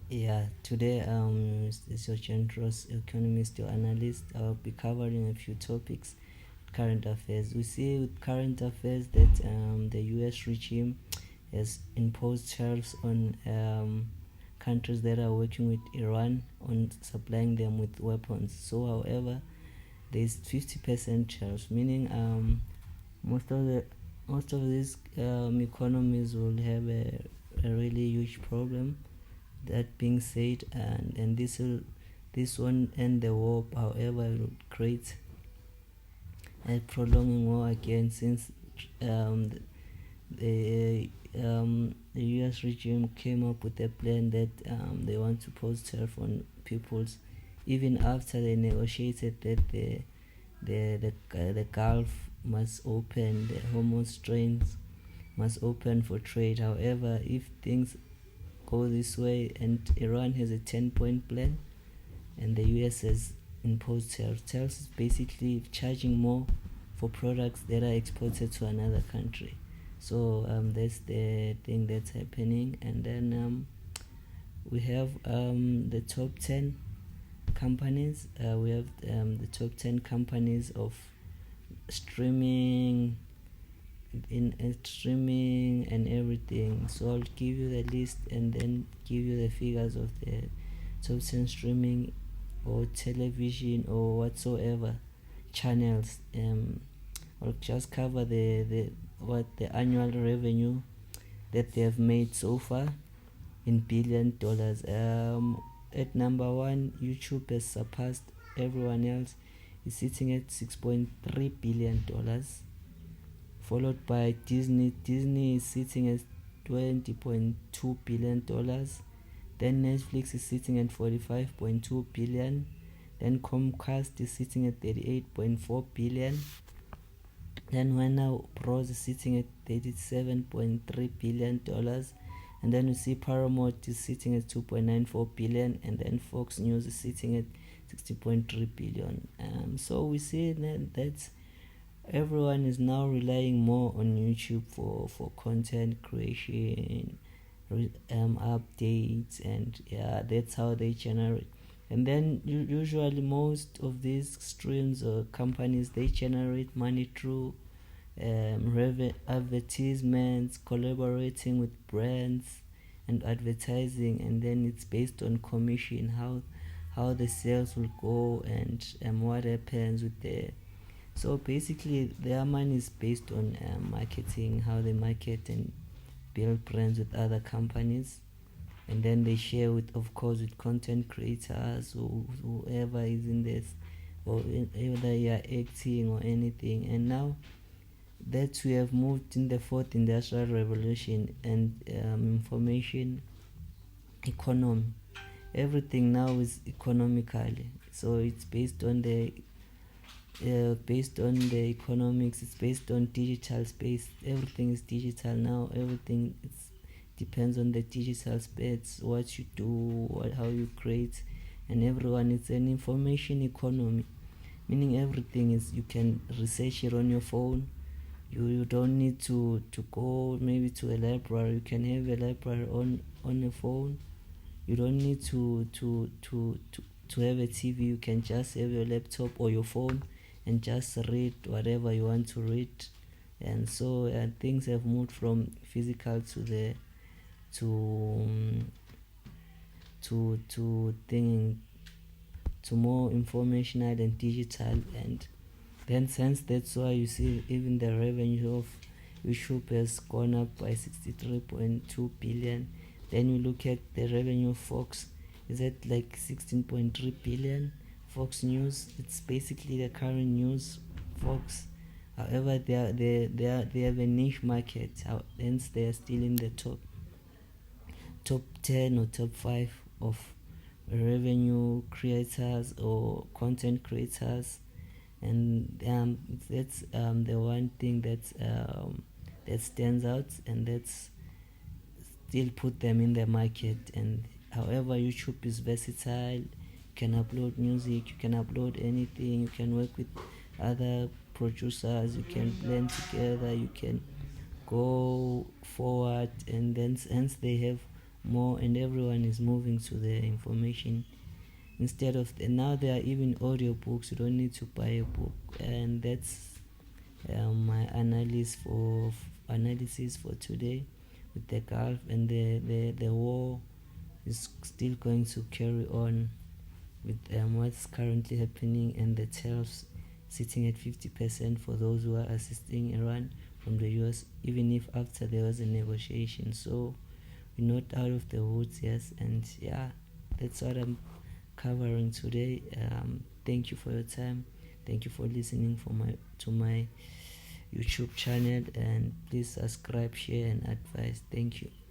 Yeah, today is your Gentroos economist or analyst. I'll be covering a few topics, current affairs. We see with current affairs that the U.S. regime has imposed tariffs on countries that are working with Iran on supplying them with weapons. So, however, there is 50% tariffs, meaning most of the most of these economies will have a really huge problem. That being said, and this won't end the war. However, it would create a prolonging war again, since um, the U.S. regime came up with a plan that they want to pose tariff on peoples, even after they negotiated that the Gulf must open, the Hormuz strains must open for trade. However, if things go this way and Iran has a 10-point plan and the US has imposed tariffs. Tariffs is basically charging more for products that are exported to another country. So that's the thing that's happening. And then we have the top 10 companies. We have the top 10 companies of streaming in streaming and everything. So I'll give you the list and then give you the figures of the top 10 streaming or television or whatsoever channels. I'll just cover the annual revenue that they have made so far in $billion. At number one, YouTube has surpassed everyone else. It's sitting at $6.3 billion, followed by Disney. Disney is sitting at $20.2 billion. Then Netflix is sitting at 45.2 billion. Then Comcast is sitting at 38.4 billion. Then Warner Bros is sitting at $37.3 billion. And then we see Paramount is sitting at 2.94 billion, and then Fox News is sitting at 60.3 billion. So we see that everyone is now relying more on YouTube for content creation, updates, and yeah, that's how they generate. And then usually most of these streams or companies, they generate money through advertisements, collaborating with brands and advertising, and then it's based on commission, how the sales will go, and what happens with the. So basically their money is based on marketing, how they market and build brands with other companies, and then they share with, of course, with content creators, whoever is in this, or whether you are acting or anything. And now that we have moved in the fourth industrial revolution and information economy, everything now is economically. So it's based on the economics. It's based on digital space. Everything is digital now. Everything depends on the digital space, what you do, how you create, and everyone. It's an information economy, meaning everything is, you can research it on your phone. You don't need to go maybe to a library. You can have a library on your phone. You don't need to have a TV. You can just have your laptop or your phone and just read whatever you want to read. And so things have moved from physical to the to thing to more informational and digital. And then since that's why you see even the revenue of YouTube has gone up by 63.2 billion. Then you look at the revenue of Fox, is at like 16.3 billion. Fox News, it's basically the current news. Fox, however, they have a niche market, hence they are still in the top 10 or top 5 of revenue creators or content creators. And that's the one thing that stands out, and that's still put them in the market. And however, YouTube is versatile. You can upload music, you can upload anything, you can work with other producers, you can blend together, you can go forward, and then hence they have more, and everyone is moving to the information instead of now there are even audio books. You don't need to buy a book. And that's my analysis for today. With the Gulf and the war is still going to carry on with what's currently happening, and the tariffs sitting at 50% for those who are assisting Iran from the US, even if after there was a negotiation. So we're not out of the woods, yes. And yeah, that's what I'm covering today. Thank you for your time. Thank you for listening to my YouTube channel, and please subscribe, share, and advise. Thank you.